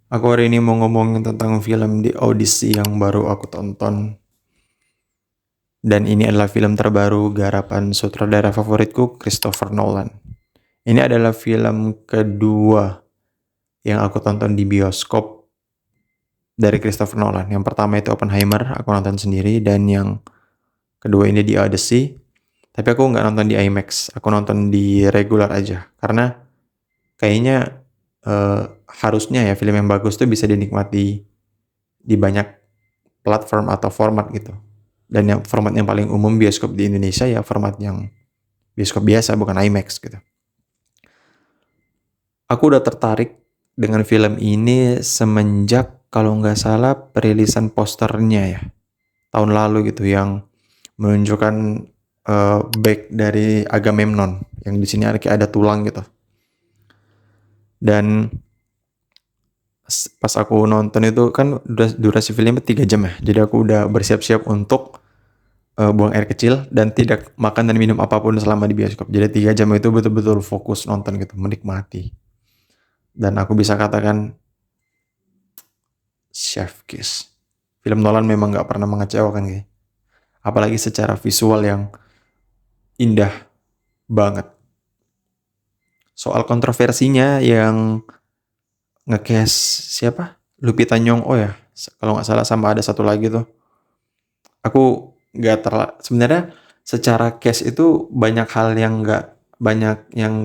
Aku hari ini mau ngomongin tentang film The Odyssey yang baru aku tonton. Dan ini adalah film terbaru garapan sutradara favoritku, Christopher Nolan. Ini adalah film kedua yang aku tonton di bioskop dari Christopher Nolan. Yang pertama itu Oppenheimer, aku nonton sendiri. Dan yang kedua ini The Odyssey. Tapi aku nggak nonton di IMAX, aku nonton di regular aja. Karena kayaknya harusnya ya film yang bagus tuh bisa dinikmati di banyak platform atau format gitu. Dan yang format yang paling umum bioskop di Indonesia ya format yang bioskop biasa, bukan IMAX gitu. Aku udah tertarik dengan film ini semenjak kalau nggak salah perilisan posternya ya tahun lalu gitu, yang menunjukkan back dari Agamemnon yang di sini kayak ada tulang gitu. Dan pas aku nonton itu kan durasi filmnya 3 jam ya, jadi aku udah bersiap-siap untuk buang air kecil dan tidak makan dan minum apapun selama di bioskop. Jadi 3 jam itu betul-betul fokus nonton gitu, menikmati. Dan aku bisa katakan chef kiss. Film Nolan memang nggak pernah mengecewakan gitu. Apalagi secara visual yang indah banget. Soal kontroversinya yang nge-cast siapa? Lupita Nyong'o ya. Kalau nggak salah, sama ada satu lagi tuh. Aku nggak sebenarnya secara cast itu banyak yang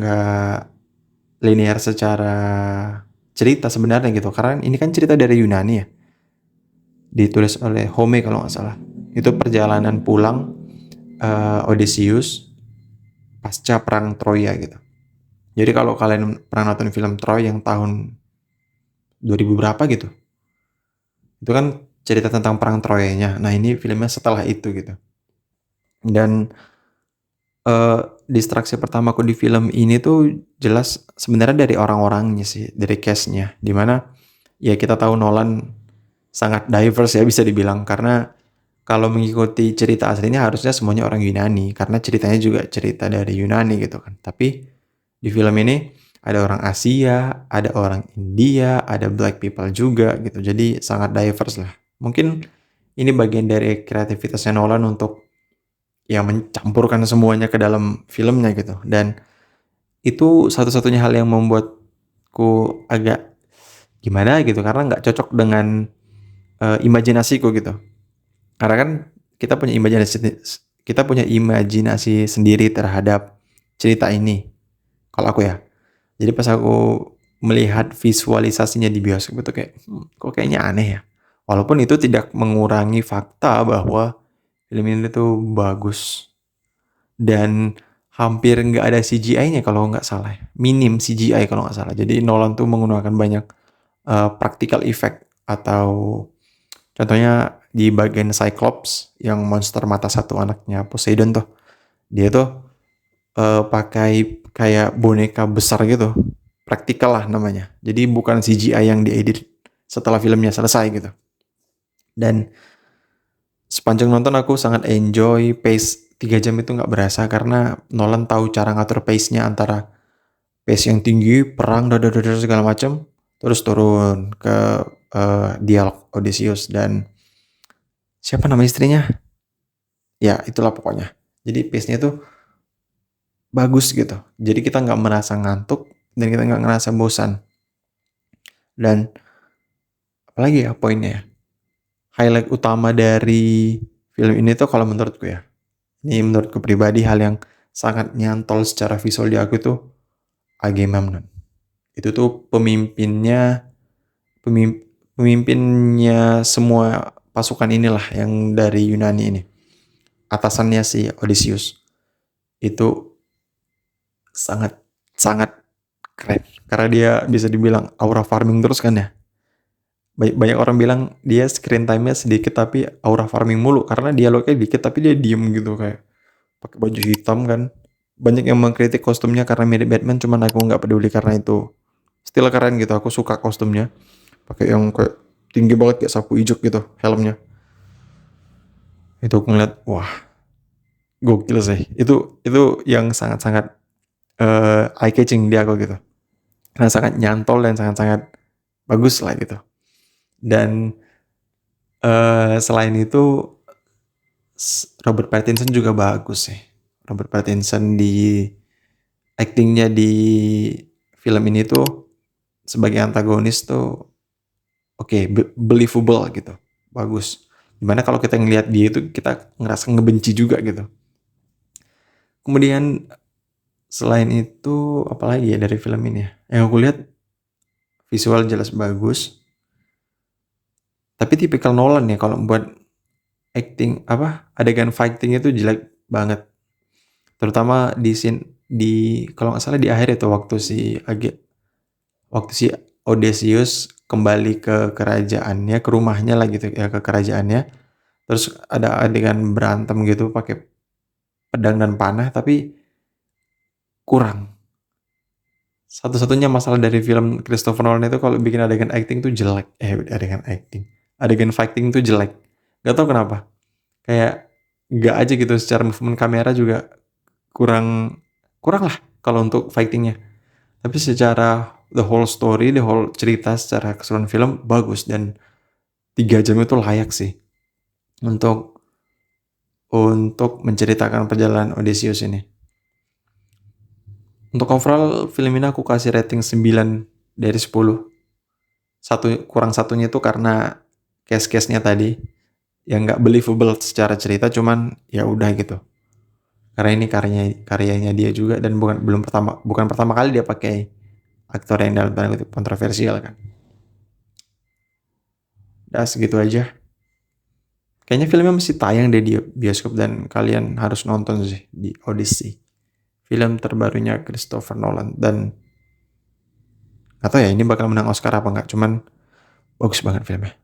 nggak linear secara cerita sebenarnya gitu, karena ini kan cerita dari Yunani ya, ditulis oleh Home kalau nggak salah. Itu perjalanan pulang Odysseus pasca perang Troya gitu. Jadi kalau kalian pernah nonton film Troy yang tahun 2000 berapa gitu, itu kan cerita tentang perang Troyanya. Nah ini filmnya setelah itu gitu. Dan distraksi pertamaku di film ini tuh jelas sebenarnya dari orang-orangnya sih, dari cast-nya. Dimana ya kita tahu Nolan sangat diverse ya bisa dibilang, karena kalau mengikuti cerita aslinya harusnya semuanya orang Yunani karena ceritanya juga cerita dari Yunani gitu kan. Tapi di film ini ada orang Asia, ada orang India, ada black people juga gitu. Jadi sangat diverse lah. Mungkin ini bagian dari kreativitasnya Nolan untuk ya mencampurkan semuanya ke dalam filmnya gitu. Dan itu satu-satunya hal yang membuatku agak gimana gitu, karena nggak cocok dengan imajinasiku gitu. Karena kan kita punya imajinasi sendiri terhadap cerita ini. Kalau aku ya. Jadi pas aku melihat visualisasinya di bioskop itu kayak kok kayaknya aneh ya. Walaupun itu tidak mengurangi fakta bahwa film ini tuh bagus dan hampir nggak ada CGI-nya kalau nggak salah. Minim CGI kalau nggak salah. Jadi Nolan tuh menggunakan banyak practical effect, atau contohnya di bagian Cyclops yang monster mata satu anaknya Poseidon tuh. Dia tuh pakai kayak boneka besar gitu. Praktikal lah namanya. Jadi bukan CGI yang diedit setelah filmnya selesai gitu. Dan sepanjang nonton aku sangat enjoy pace 3 jam itu nggak berasa karena Nolan tahu cara ngatur pace-nya antara pace yang tinggi, perang, dadar segala macam, terus turun ke dialog Odysseus dan siapa nama istrinya? Ya itulah pokoknya. Jadi pace-nya tuh bagus gitu. Jadi kita nggak merasa ngantuk dan kita nggak ngerasa bosan. Dan apalagi ya poinnya ya, highlight utama dari film ini tuh kalau menurutku ya, ini menurutku pribadi hal yang sangat nyantol secara visual di aku tuh Agamemnon. Itu tuh pemimpinnya semua pasukan inilah yang dari Yunani ini. Atasannya si Odysseus. Itu sangat sangat keren karena dia bisa dibilang aura farming terus kan ya. Banyak orang bilang dia screen time-nya sedikit tapi aura farming mulu karena dialognya dikit tapi dia diem gitu, kayak pakai baju hitam kan. Banyak yang mengkritik kostumnya karena mirip Batman, cuman aku nggak peduli karena itu still keren gitu. Aku suka kostumnya, pakai yang kayak tinggi banget kayak sapu ijuk gitu helmnya. Itu aku ngeliat wah gokil sih. Itu yang sangat-sangat eye catching di aku gitu. Karena sangat nyantol dan sangat-sangat bagus lah gitu. Dan selain itu Robert Pattinson juga bagus sih. Robert Pattinson di actingnya di film ini tuh sebagai antagonis tuh oke, believable gitu, bagus. Dimana kalau kita ngelihat dia itu kita ngerasa ngebenci juga gitu. Kemudian selain itu apalagi ya dari film ini ya? Yang aku lihat visual jelas bagus. Tapi tipikal Nolan ya kalau buat acting adegan fighting itu jelek banget. Terutama di scene di kalau nggak salah di akhir itu waktu si Odysseus kembali ke kerajaannya, ke rumahnya lah gitu ya, ke kerajaannya. Terus ada adegan berantem gitu pakai pedang dan panah tapi kurang. Satu-satunya masalah dari film Christopher Nolan itu kalau bikin adegan acting tuh jelek. Adegan fighting tuh jelek. Gak tau kenapa. Kayak gak aja gitu secara movement kamera juga kurang kurang lah kalau untuk fightingnya. Tapi secara the whole story, the whole cerita secara keseluruhan film bagus dan 3 jam itu layak sih untuk menceritakan perjalanan Odysseus ini. Untuk overall film ini aku kasih rating 9 dari 10. Kurang satunya itu karena case-case-nya tadi yang nggak believable secara cerita, cuman ya udah gitu. Karena ini karyanya dia juga dan bukan pertama kali dia pakai aktor yang dalam tanda kutip kontroversial kan. Udah segitu aja. Kayaknya filmnya masih tayang deh di bioskop dan kalian harus nonton sih di Odyssey. Film terbarunya Christopher Nolan dan gak tau ya ini bakal menang Oscar apa enggak, cuman bagus banget filmnya.